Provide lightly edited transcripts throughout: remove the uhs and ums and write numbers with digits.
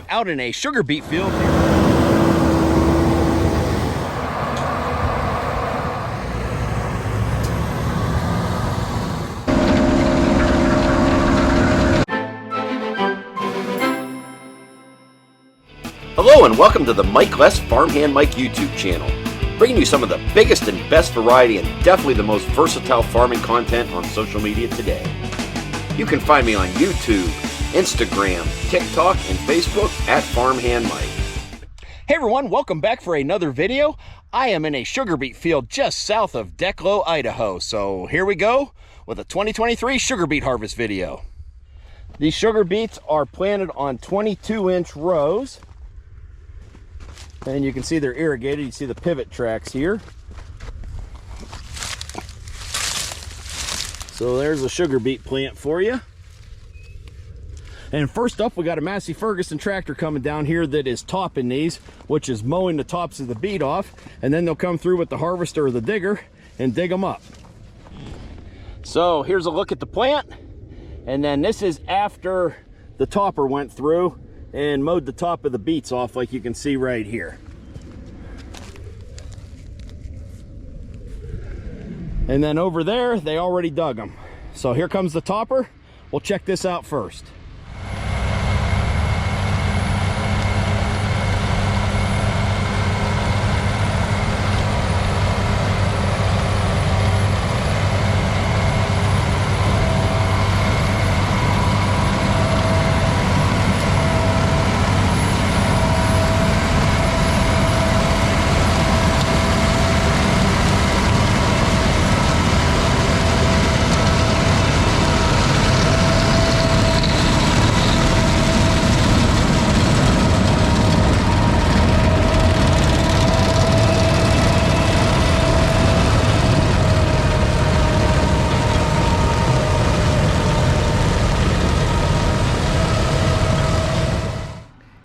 out in a sugar beet field. Hello and welcome to the Mike Less Farmhand Mike YouTube channel, bringing you some of the biggest and best variety and definitely the most versatile farming content on social media today. You can find me on YouTube, Instagram, TikTok, and Facebook at Farmhand Mike. Hey everyone, welcome back for another video. I am in a sugar beet field just south of Declo, Idaho. So here we go with a 2023 sugar beet harvest video. These sugar beets are planted on 22-inch rows. And you can see they're irrigated. You see the pivot tracks here. So there's a sugar beet plant for you. And first up, we got a Massey Ferguson tractor coming down here that is topping these, which is mowing the tops of the beet off. And then they'll come through with the harvester or the digger and dig them up. So here's a look at the plant. And then this is after the topper went through and mowed the top of the beets off, like you can see right here. And then over there, they already dug them. So here comes the topper. We'll check this out first.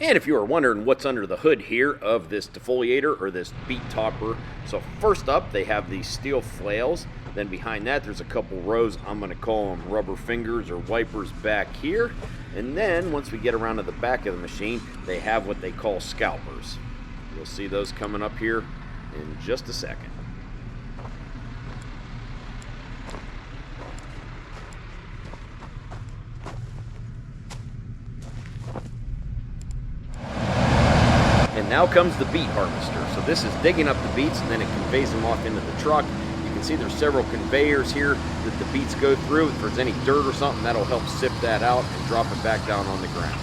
And if you are wondering what's under the hood here of this defoliator or this beet topper, so first up they have these steel flails. Then behind that there's a couple rows, I'm going to call them rubber fingers or wipers back here. And then once we get around to the back of the machine, they have what they call scalpers. You'll see those coming up here in just a second. And now comes the beet harvester. So this is digging up the beets and then it conveys them off into the truck. You can see there's several conveyors here that the beets go through. If there's any dirt or something, that'll help sift that out and drop it back down on the ground.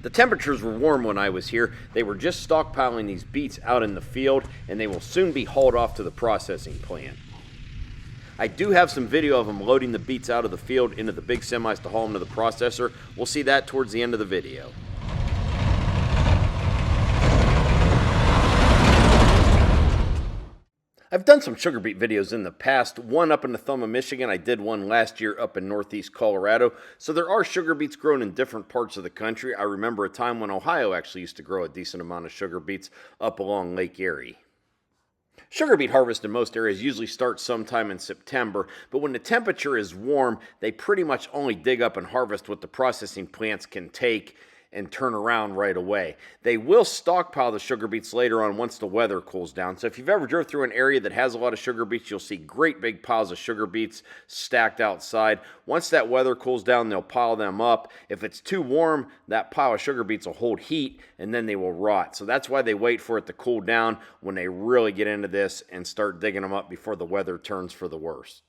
The temperatures were warm when I was here. They were just stockpiling these beets out in the field and they will soon be hauled off to the processing plant. I do have some video of them loading the beets out of the field into the big semis to haul them to the processor. We'll see that towards the end of the video. I've done some sugar beet videos in the past, one up in the thumb of Michigan. I did one last year up in northeast Colorado. So there are sugar beets grown in different parts of the country. I remember a time when Ohio actually used to grow a decent amount of sugar beets up along Lake Erie. Sugar beet harvest in most areas usually starts sometime in September, but when the temperature is warm, they pretty much only dig up and harvest what the processing plants can take and turn around right away. They will stockpile the sugar beets later on once the weather cools down. So if you've ever drove through an area that has a lot of sugar beets, you'll see great big piles of sugar beets stacked outside. Once that weather cools down, they'll pile them up. If it's too warm, that pile of sugar beets will hold heat and then they will rot. So that's why they wait for it to cool down when they really get into this and start digging them up before the weather turns for the worse.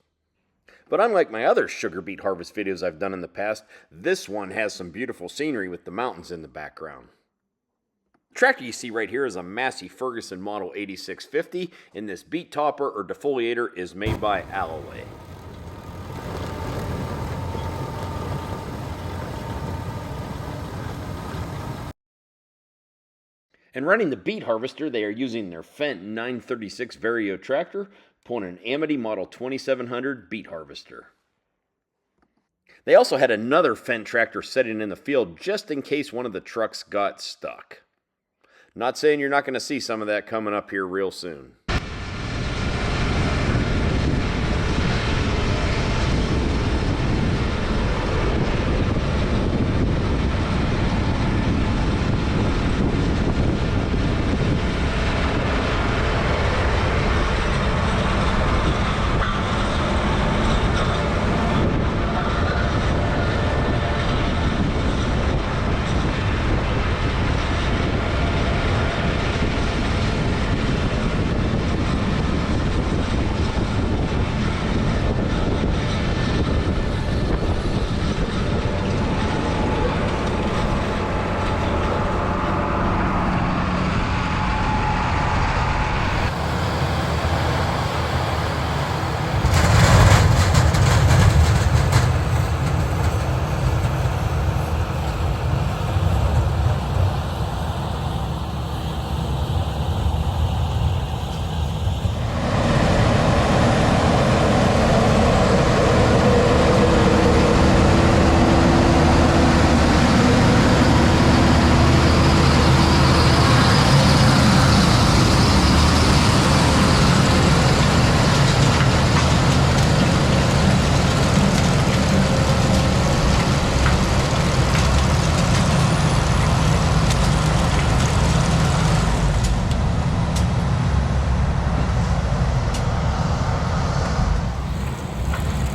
But unlike my other sugar beet harvest videos I've done in the past, this one has some beautiful scenery with the mountains in the background. The tractor you see right here is a Massey Ferguson model 8650, and this beet topper or defoliator is made by Alloway. And running the Beet harvester, they are using their Fendt 936 Vario tractor, pulling an Amity Model 2700 Beet harvester. They also had another Fendt tractor sitting in the field just in case one of the trucks got stuck. Not saying you're not going to see some of that coming up here real soon.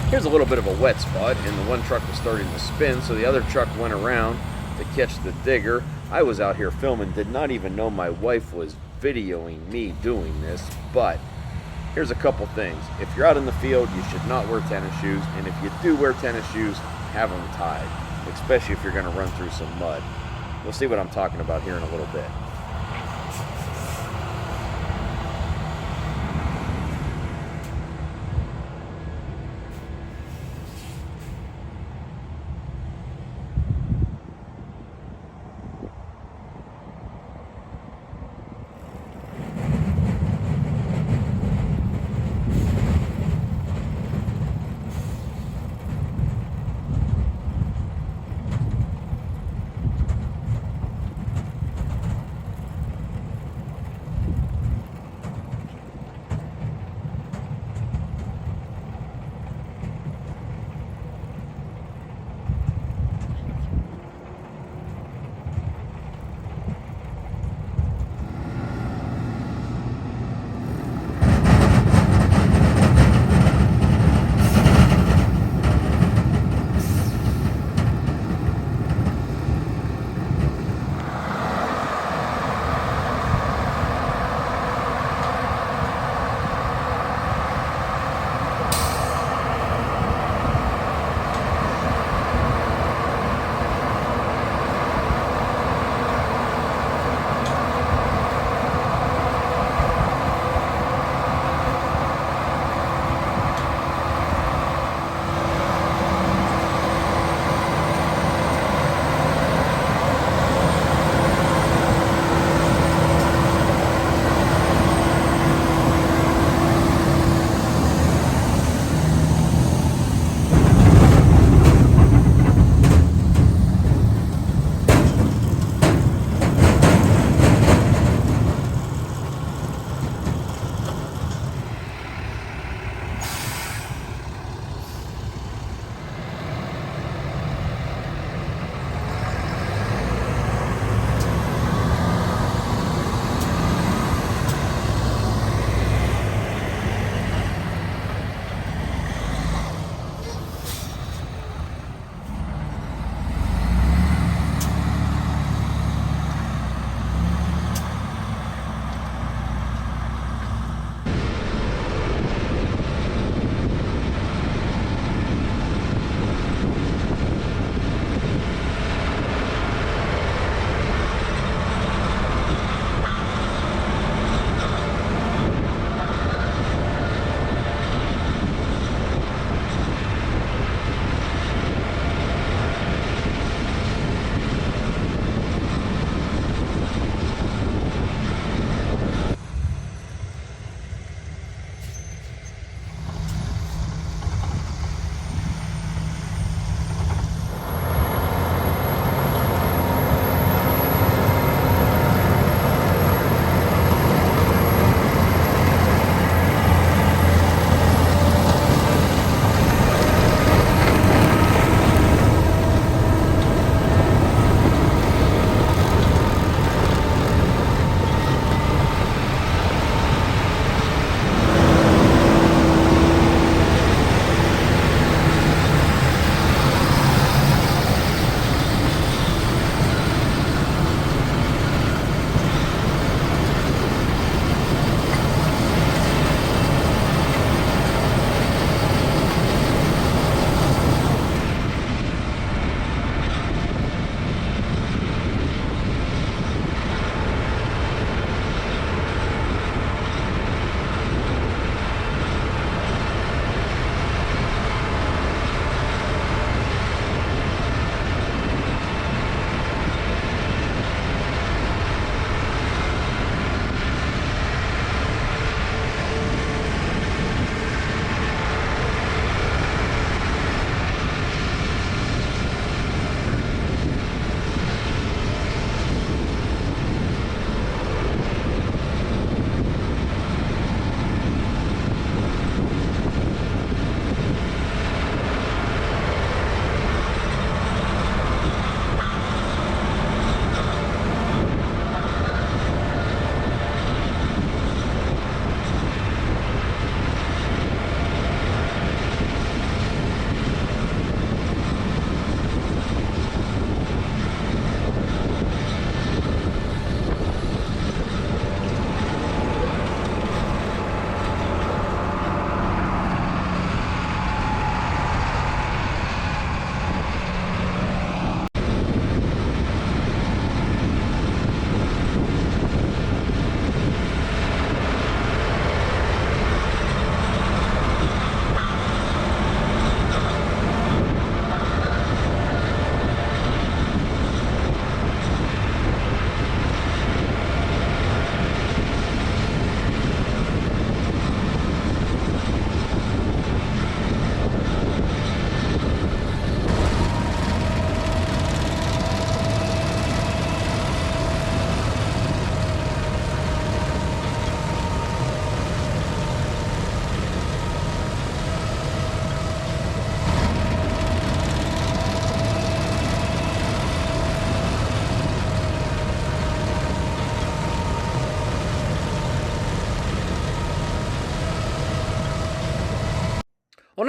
Here's a little bit of a wet spot, and the one truck was starting to spin, so the other truck went around to catch the digger. I was out here filming, did not even know my wife was videoing me doing this, but here's a couple things. If you're out in the field, you should not wear tennis shoes, and if you do wear tennis shoes, have them tied, especially if you're going to run through some mud. We'll see what I'm talking about here in a little bit.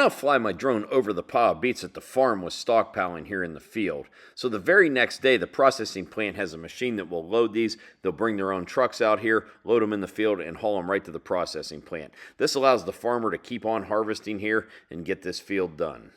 now fly my drone over the pile of beets that the farm was stockpiling here in the field. So the very next day, the processing plant has a machine that will load these. They'll bring their own trucks out here, load them in the field, and haul them right to the processing plant. This allows the farmer to keep on harvesting here and get this field done.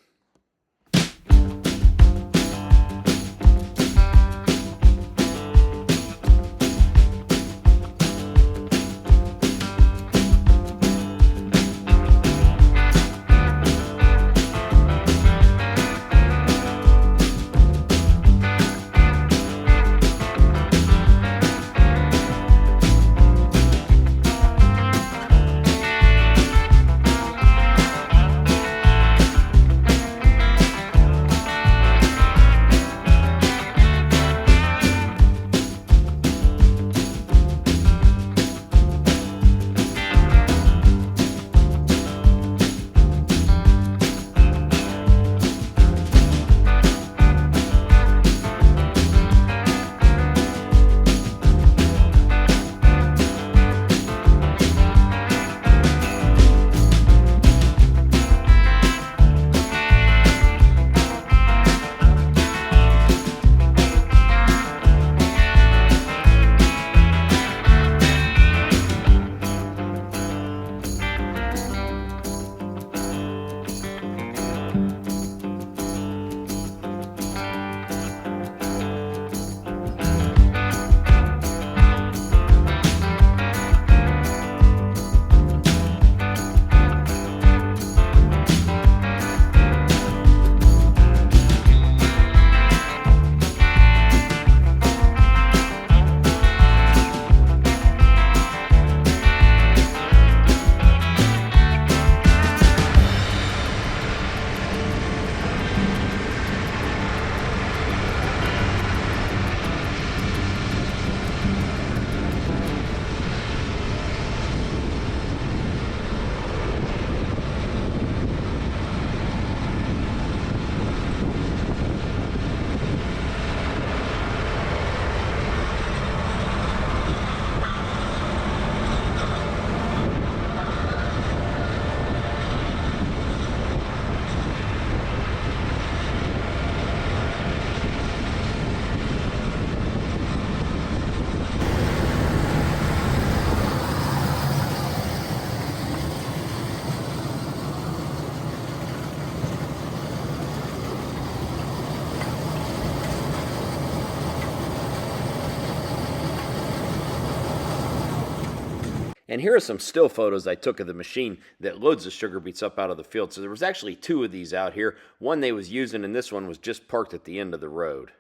And here are some still photos I took of the machine that loads the sugar beets up out of the field. So there was actually two of these out here. One they was using, and this one was just parked at the end of the road.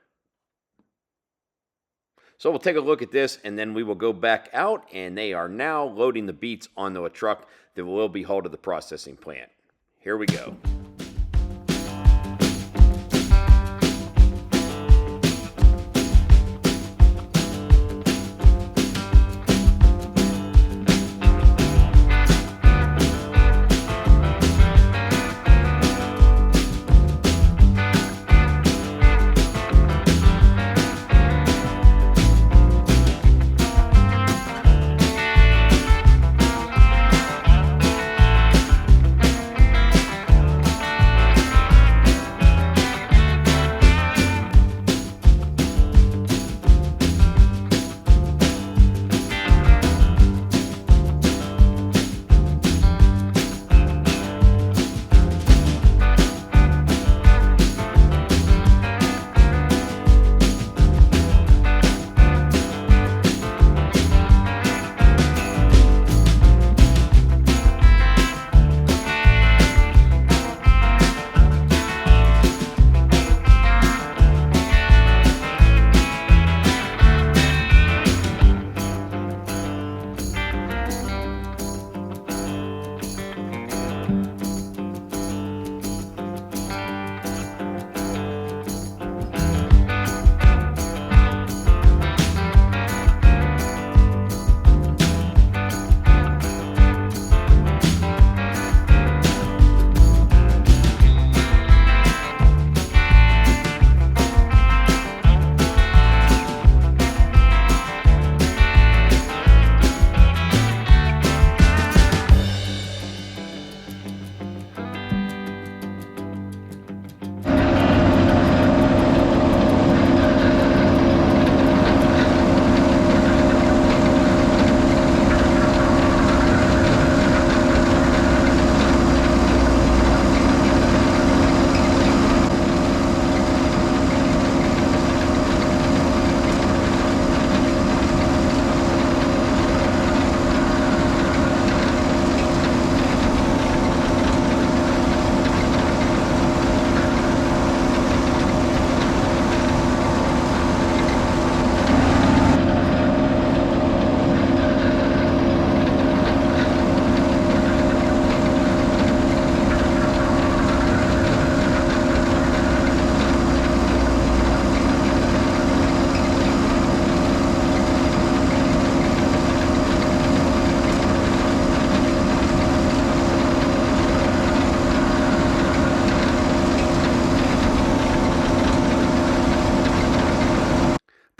So we'll take a look at this, and then we will go back out, and they are now loading the beets onto a truck that will be hauled to the processing plant. Here we go.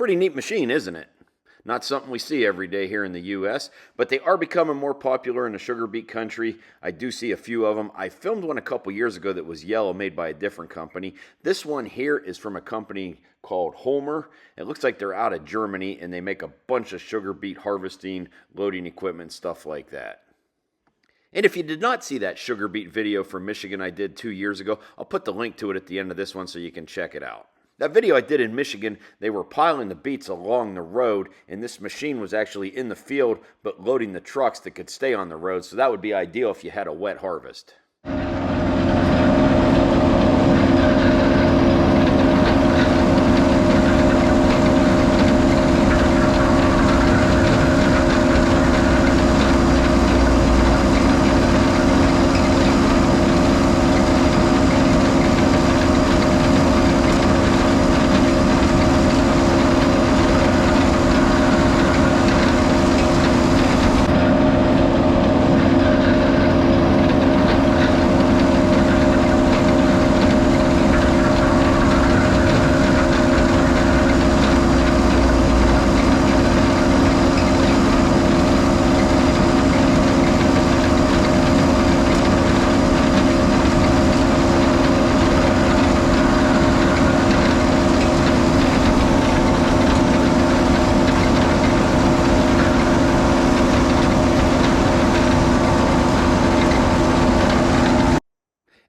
Pretty neat machine, isn't it? Not something we see every day here in the U.S., but they are becoming more popular in the sugar beet country. I do see a few of them. I filmed one a couple years ago that was yellow, made by a different company. This one here is from a company called Holmer. It looks like they're out of Germany, and they make a bunch of sugar beet harvesting, loading equipment, stuff like that. And if you did not see that sugar beet video from Michigan I did 2 years ago, I'll put the link to it at the end of this one so you can check it out. That video I did in Michigan, they were piling the beets along the road, and this machine was actually in the field, but loading the trucks that could stay on the road, so that would be ideal if you had a wet harvest.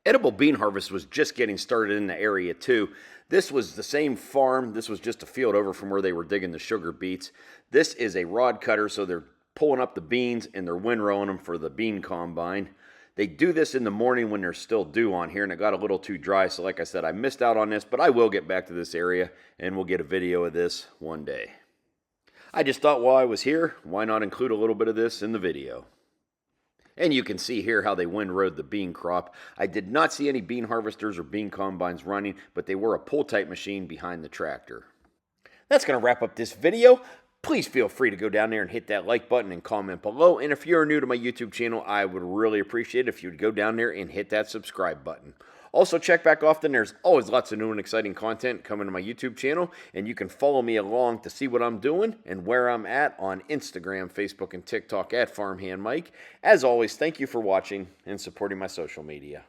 Edible bean harvest was just getting started in the area too. This was the same farm. This was just a field over from where they were digging the sugar beets. This is a rod cutter, so they're pulling up the beans and they're windrowing them for the bean combine. They do this in the morning when they're still dew on here, and it got a little too dry, so like I said, I missed out on this, but I will get back to this area and we'll get a video of this one day. I just thought while I was here, why not include a little bit of this in the video? And you can see here how they windrowed the bean crop. I did not see any bean harvesters or bean combines running, but they were a pull-type machine behind the tractor. That's going to wrap up this video. Please feel free to go down there and hit that like button and comment below. And if you're new to my YouTube channel, I would really appreciate it if you'd go down there and hit that subscribe button. Also, check back often. There's always lots of new and exciting content coming to my YouTube channel, and you can follow me along to see what I'm doing and where I'm at on Instagram, Facebook, and TikTok at Farmhand Mike. As always, thank you for watching and supporting my social media.